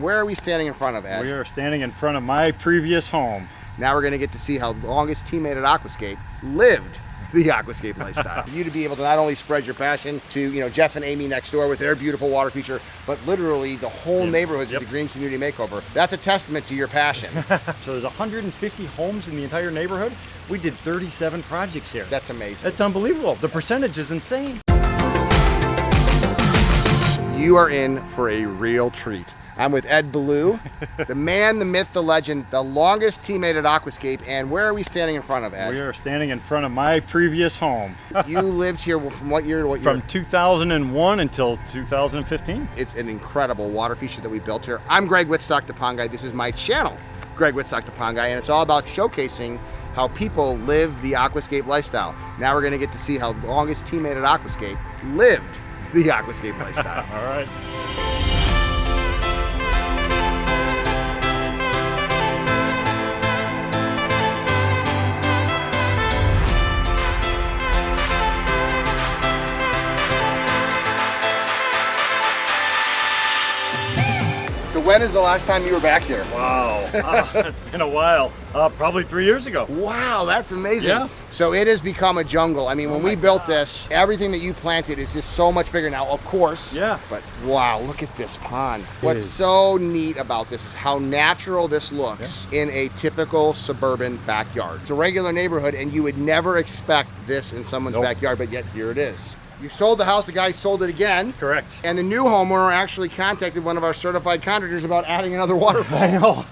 Where are we standing in front of, Ed? We are standing in front of my previous home. Now we're going to get to see how the longest teammate at Aquascape lived the Aquascape lifestyle. You to be able to not only spread your passion to, Jeff and Amy next door with their beautiful water feature, but literally the whole neighborhood with the Green Community Makeover. That's a testament to your passion. So there's 150 homes in the entire neighborhood. We did 37 projects here. That's amazing. That's unbelievable. The percentage is insane. You are in for a real treat. I'm with Ed Beaulieu, the man, the myth, the legend, the longest teammate at Aquascape. And where are we standing in front of, Ed? We are standing in front of my previous home. You lived here from what year to what year? From 2001 until 2015. It's an incredible water feature that we built here. I'm Greg Wittstock, the Pond Guy. This is my channel, Greg Wittstock, the Pond Guy, and it's all about showcasing how people live the Aquascape lifestyle. Now we're going to get to see how the longest teammate at Aquascape lived the Aquascape lifestyle. All right. So when is the last time you were back here? Wow, it's been a while. Probably 3 years ago. Wow, that's amazing. Yeah. So it has become a jungle. I mean, when we built this, everything that you planted is just so much bigger now, of course. Yeah. But wow, look at this pond. What's so neat about this is how natural this looks in a typical suburban backyard. It's a regular neighborhood and you would never expect this in someone's backyard, but yet here it is. You sold the house, the guy sold it again. Correct. And the new homeowner actually contacted one of our certified contractors about adding another waterfall. I know.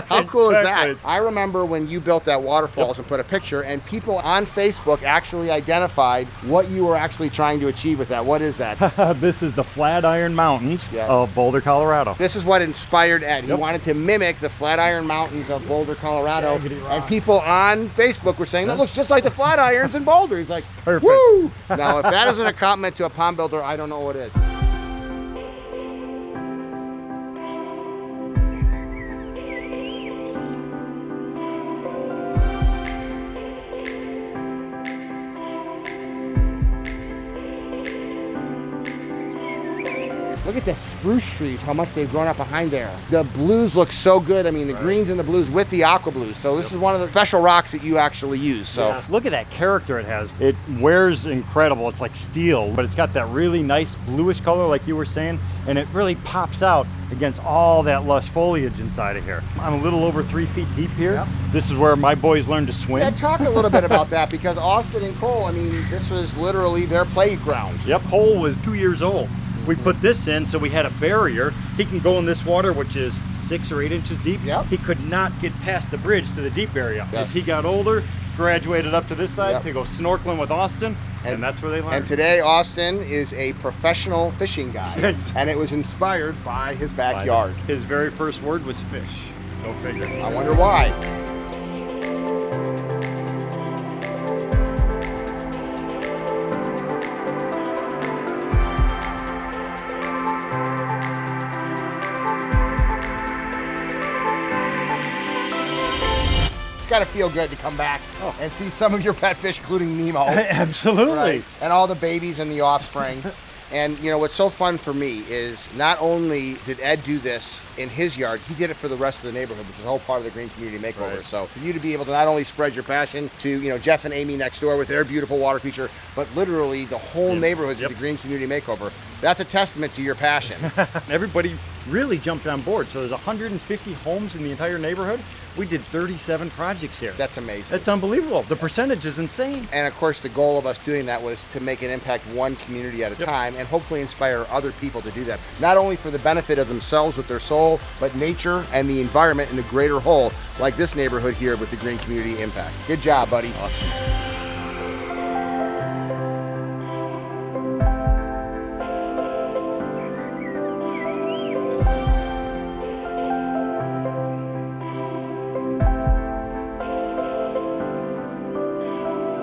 How cool is Exactly. that? I remember when you built that waterfalls and put a picture, and people on Facebook actually identified what you were actually trying to achieve with that. What is that? This is the Flatiron Mountains of Boulder, Colorado. This is what inspired Ed. He wanted to mimic the Flatiron Mountains of Boulder, Colorado. And people on Facebook were saying, that looks just like the Flatirons in Boulder. He's like, Perfect. woo! Now, if that isn't a compliment to a pond builder, I don't know what is. Look at the spruce trees, how much they've grown up behind there. The blues look so good. I mean, the greens and the blues with the aqua blues. So this is one of the special rocks that you actually use. So look at that character it has. It wears incredible. It's like steel, but it's got that really nice bluish color like you were saying, and it really pops out against all that lush foliage inside of here. I'm a little over 3 feet deep here. This is where my boys learn to swim. Yeah, talk a little bit about that, because Austin and Cole, I mean, this was literally their playground. Yep, Cole was 2 years old. We put this in so we had a barrier. He can go in this water, which is 6 or 8 inches deep. He could not get past the bridge to the deep area. As he got older, graduated up to this side to go snorkeling with Austin, and that's where they learned. And today, Austin is a professional fishing guy, and it was inspired by his backyard. His very first word was fish. Go figure. I wonder why. Got to feel good to come back and see some of your pet fish, including Nemo. Absolutely. Right? And all the babies and the offspring. And what's so fun for me is not only did Ed do this in his yard, he did it for the rest of the neighborhood, which is a whole part of the Green Community Makeover. So for you to be able to not only spread your passion to Jeff and Amy next door with their beautiful water feature, but literally the whole neighborhood with the Green Community Makeover, that's a testament to your passion. Everybody really jumped on board. So there's 150 homes in the entire neighborhood. We did 37 projects here. That's amazing. That's unbelievable. The percentage is insane. And of course, the goal of us doing that was to make an impact one community at a time, and hopefully inspire other people to do that. Not only for the benefit of themselves with their soul, but nature and the environment in the greater whole, like this neighborhood here with the Green Community Impact. Good job, buddy. Awesome.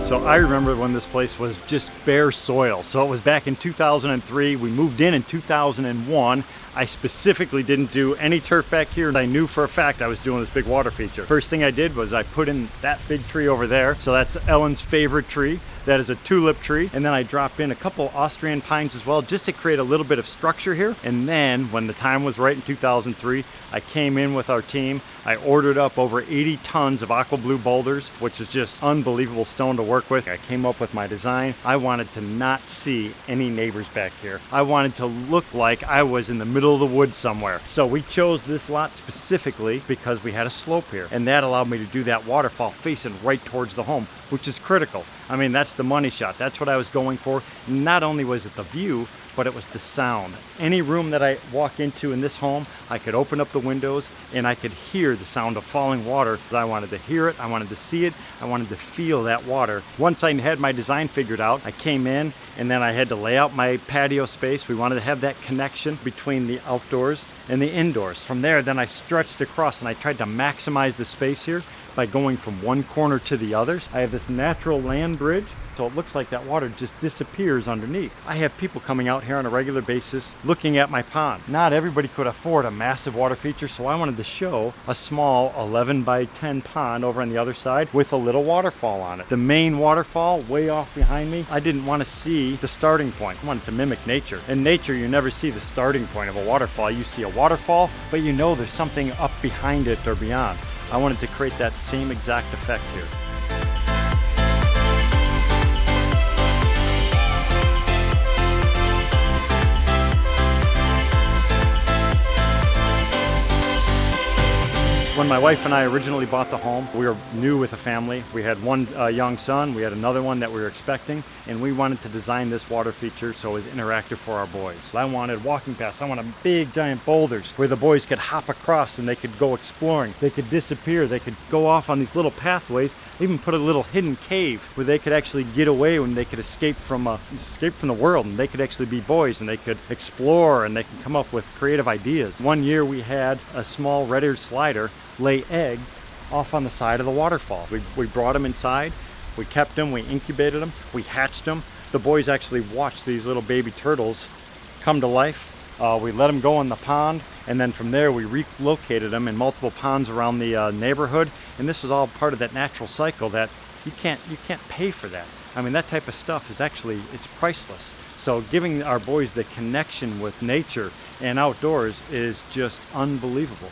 So I remember when this place was just bare soil. So it was back in 2003. We moved in 2001. I specifically didn't do any turf back here. I knew for a fact I was doing this big water feature. First thing I did was I put in that big tree over there. So that's Ellen's favorite tree. That is a tulip tree. And then I dropped in a couple Austrian pines as well, just to create a little bit of structure here. And then when the time was right in 2003, I came in with our team. I ordered up over 80 tons of aqua blue boulders, which is just unbelievable stone to work with. I came up with my design. I wanted to not see any neighbors back here. I wanted to look like I was in the middle of the woods somewhere. So we chose this lot specifically because we had a slope here, and that allowed me to do that waterfall facing right towards the home, which is critical. I mean, that's the money shot. That's what I was going for. Not only was it the view, but it was the sound. Any room that I walk into in this home, I could open up the windows and I could hear the sound of falling water. I wanted to hear it, I wanted to see it, I wanted to feel that water. Once I had my design figured out, I came in and then I had to lay out my patio space. We wanted to have that connection between the outdoors and the indoors. From there, then I stretched across and I tried to maximize the space here by going from one corner to the others. I have this natural land bridge, so it looks like that water just disappears underneath. I have people coming out here on a regular basis looking at my pond. Not everybody could afford a massive water feature, so I wanted to show a small 11 by 10 pond over on the other side with a little waterfall on it. The main waterfall way off behind me, I didn't want to see the starting point. I wanted to mimic nature. In nature, you never see the starting point of a waterfall. You see a waterfall, but you know there's something up behind it or beyond. I wanted to create that same exact effect here. When my wife and I originally bought the home, we were new with a family. We had one young son, we had another one that we were expecting, and we wanted to design this water feature so it was interactive for our boys. I wanted walking paths, I wanted big giant boulders where the boys could hop across and they could go exploring. They could disappear, they could go off on these little pathways, even put a little hidden cave where they could actually get away when they could escape from the world, and they could actually be boys and they could explore and they could come up with creative ideas. One year we had a small red-eared slider lay eggs off on the side of the waterfall. We brought them inside, we kept them, we incubated them, we hatched them. The boys actually watched these little baby turtles come to life. We let them go in the pond, and then from there we relocated them in multiple ponds around the neighborhood, and this was all part of that natural cycle that you can't pay for that. I mean, that type of stuff is actually, it's priceless. So giving our boys the connection with nature and outdoors is just unbelievable.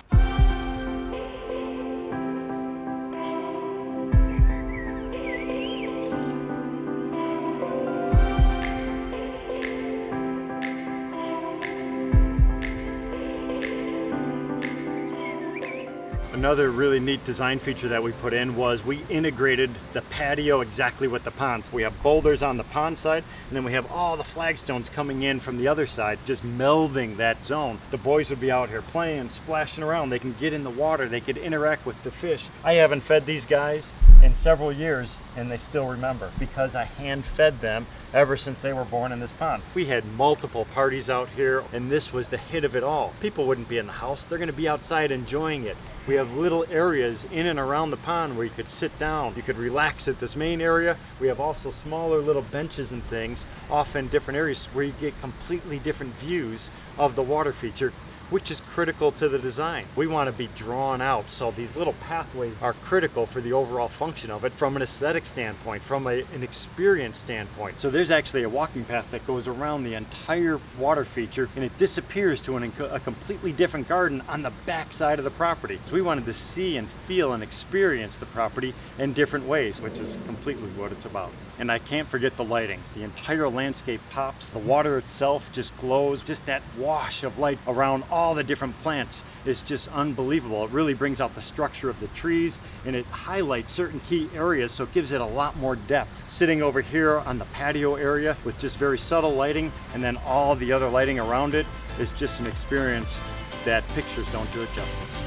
Another really neat design feature that we put in was we integrated the patio exactly with the pond. So we have boulders on the pond side, and then we have all the flagstones coming in from the other side, just melding that zone. The boys would be out here playing, splashing around. They can get in the water, they could interact with the fish. I haven't fed these guys in several years, and they still remember because I hand fed them ever since they were born in this pond. We had multiple parties out here, and this was the hit of it all. People wouldn't be in the house, they're gonna be outside enjoying it. We have little areas in and around the pond where you could sit down, you could relax at this main area. We have also smaller little benches and things off in different areas where you get completely different views of the water feature, which is critical to the design. We want to be drawn out, so these little pathways are critical for the overall function of it from an aesthetic standpoint, from an experience standpoint. So there's actually a walking path that goes around the entire water feature, and it disappears to a completely different garden on the back side of the property. So we wanted to see and feel and experience the property in different ways, which is completely what it's about. And I can't forget the lighting. The entire landscape pops, the water itself just glows, just that wash of light around all the different plants is just unbelievable. It really brings out the structure of the trees, and it highlights certain key areas, so it gives it a lot more depth. Sitting over here on the patio area with just very subtle lighting and then all the other lighting around it is just an experience that pictures don't do it justice.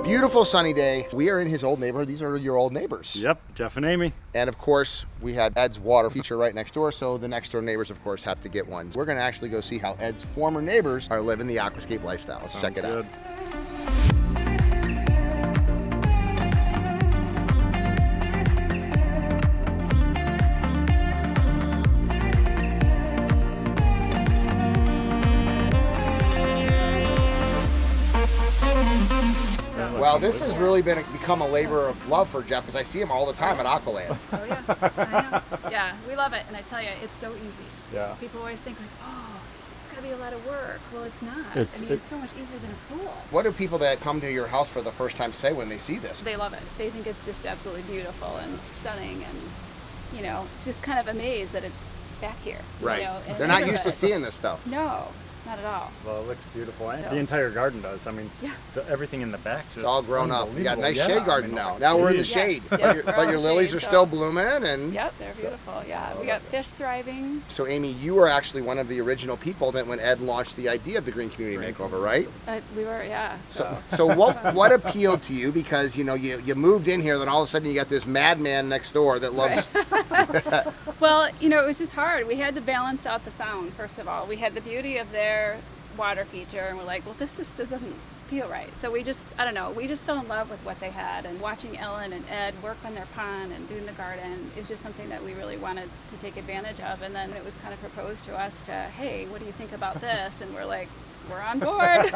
Beautiful sunny day. We are in his old neighborhood. These are your old neighbors. Yep, Jeff and Amy. And of course, we had Ed's water feature right next door, so the next door neighbors, of course, have to get one. We're gonna actually go see how Ed's former neighbors are living the aquascape lifestyle. Let's check it out. Well, this has really become a labor of love for Jeff, because I see him all the time at Aqualand. Oh yeah, I know. Yeah, we love it, and I tell you, it's so easy. Yeah. People always think like, oh, it's gotta be a lot of work. Well, it's not. It's so much easier than a pool. What do people that come to your house for the first time say when they see this? They love it. They think it's just absolutely beautiful and stunning, and you know, just kind of amazed that it's back here. Right. You know, in They're the not used to neighborhood. seeing this stuff. No. Not at all. Well, it looks beautiful. Yeah. The entire garden does. I mean, Yeah. Everything in the back is It's all grown up. You got a nice unbelievable. shade garden I mean, now. Now we're in the Yes. shade. Yep, But your, we're but on your the lilies shade, are so- still blooming. And Yep, they're beautiful. Yeah, we got fish thriving. so, Amy, you were actually one of the original people that when Ed launched the idea of the Green Community Makeover, right? We were, yeah. So what appealed to you? Because you know you moved in here, then all of a sudden you got this madman next door that loves. Well, you know, it was just hard. We had to balance out the sound, first of all. We had the beauty of their water feature, and we're like, well, this just doesn't feel right. So we just, I don't know, we just fell in love with what they had, and watching Ellen and Ed work on their pond and doing the garden is just something that we really wanted to take advantage of. And then it was kind of proposed to us to, hey, what do you think about this? And we're like, we're on board.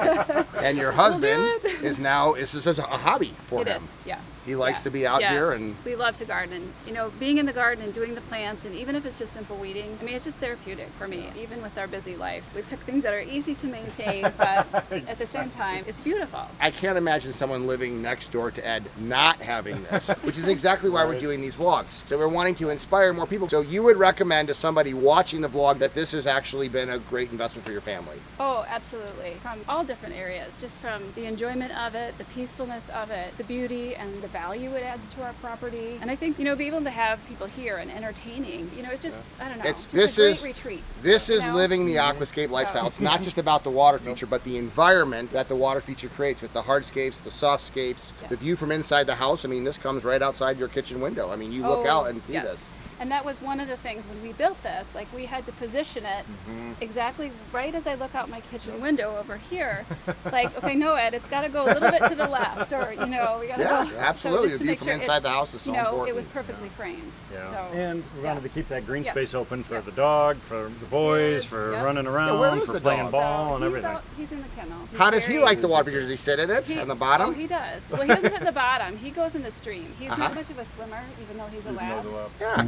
And your We'll do husband it. is now, this is a hobby for It him. is, yeah. He likes Yeah. to be out Yeah. here, and We love to garden. You know, being in the garden and doing the plants, and even if it's just simple weeding, I mean, it's just therapeutic for me. Even with our busy life, we pick things that are easy to maintain, but at the same time, it's beautiful. I can't imagine someone living next door to Ed not having this, which is exactly why we're doing these vlogs. So we're wanting to inspire more people. So you would recommend to somebody watching the vlog that this has actually been a great investment for your family? Oh, absolutely. From all different areas, just from the enjoyment of it, the peacefulness of it, the beauty and the value it adds to our property. And I think, you know, being able to have people here and entertaining, you know, it's just, I don't know, It's- just this a great is- retreat. This is You know? living the aquascape lifestyle. It's not just about the water feature, but the environment that the water feature creates with the hardscapes, the softscapes, Yes. the view from inside the house. I mean, this comes right outside your kitchen window. I mean, you look out and see yes. this. And that was one of the things when we built this, like we had to position it exactly right as I look out my kitchen window over here. Like, okay, no, Ed, it's got to go a little bit to the left, or, you know, we got to Yeah, go. absolutely. So just The to view make from sure inside the house is so you know, important. it was perfectly framed. Yeah. So, And we wanted to keep that green Yes. space open for Yes. the dog, for the boys, Kids, for yep. running where around, is for the playing dog? ball So and he's everything. out- he's in the kennel. He's How does he very- like the water feature? Does he sit in it on the bottom? Oh, he does. Well, he doesn't sit in the bottom. He goes in the stream. He's Uh-huh. not much of a swimmer, even though he's a There's no lab. glove. Yeah.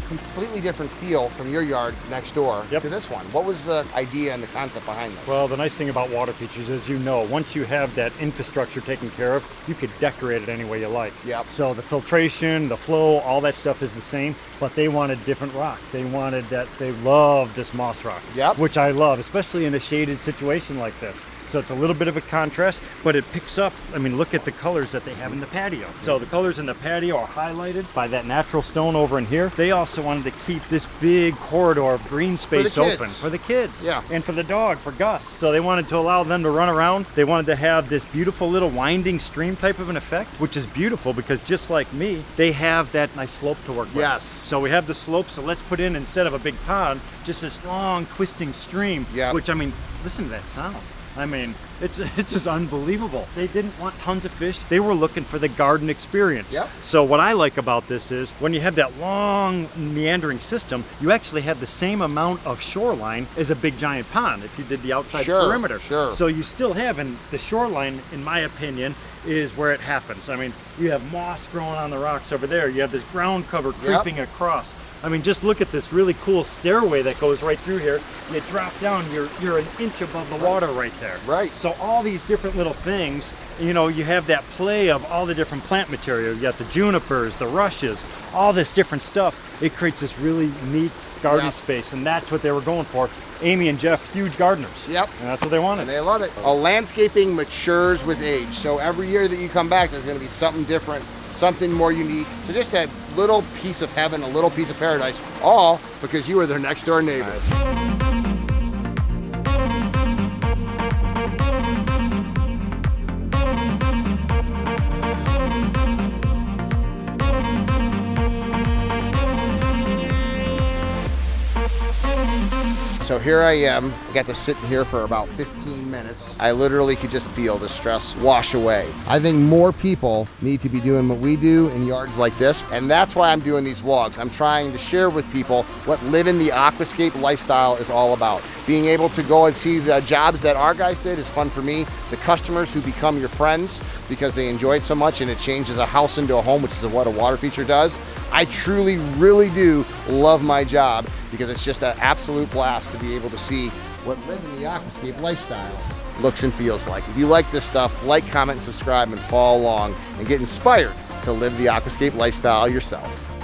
Completely different feel from your yard next door Yep. to this one. What was the idea and the concept behind this? Well, the nice thing about water features is, you know, once you have that infrastructure taken care of, you could decorate it any way you like. Yep. So the filtration, the flow, all that stuff is the same, but they wanted different rock. They loved this moss rock, Yep. which I love, especially in a shaded situation like this. So it's a little bit of a contrast, but it picks up, I mean, look at the colors that they have in the patio. So the colors in the patio are highlighted by that natural stone over in here. They also wanted to keep this big corridor of green space kids. open for the kids. Yeah. And for the dog, for Gus. So they wanted to allow them to run around. They wanted to have this beautiful little winding stream type of an effect, which is beautiful because just like me, they have that nice slope to work with. Yes. So we have the slope, so let's put in, instead of a big pond, just this long twisting stream, Yeah. which, I mean, listen to that sound. I mean, it's just unbelievable. They didn't want tons of fish. They were looking for the garden experience. Yep. So what I like about this is when you have that long meandering system, you actually have the same amount of shoreline as a big giant pond if you did the outside Sure, perimeter. sure. So you still have, and the shoreline, in my opinion, is where it happens. I mean, you have moss growing on the rocks over there. You have this ground cover creeping across. I mean, just look at this really cool stairway that goes right through here. You drop down, you're an inch above the water right there. Right. So all these different little things, you know, you have that play of all the different plant material. You got the junipers, the rushes, all this different stuff. It creates this really neat garden Yep. space, and that's what they were going for. Amy and Jeff, huge gardeners. Yep. And that's what they wanted. And they love it. A landscaping matures with age. So every year that you come back, there's going to be something different, something more unique. So just a little piece of heaven, a little piece of paradise, all because you were their next door neighbor. So here I am. I got to sit here for about 15 minutes. I literally could just feel the stress wash away. I think more people need to be doing what we do in yards like this, and that's why I'm doing these vlogs. I'm trying to share with people what living the aquascape lifestyle is all about. Being able to go and see the jobs that our guys did is fun for me. The customers who become your friends because they enjoy it so much and it changes a house into a home, which is what a water feature does. I truly, really do love my job because it's just an absolute blast to be able to see what living the aquascape lifestyle looks and feels like. If you like this stuff, like, comment, subscribe, and follow along and get inspired to live the aquascape lifestyle yourself.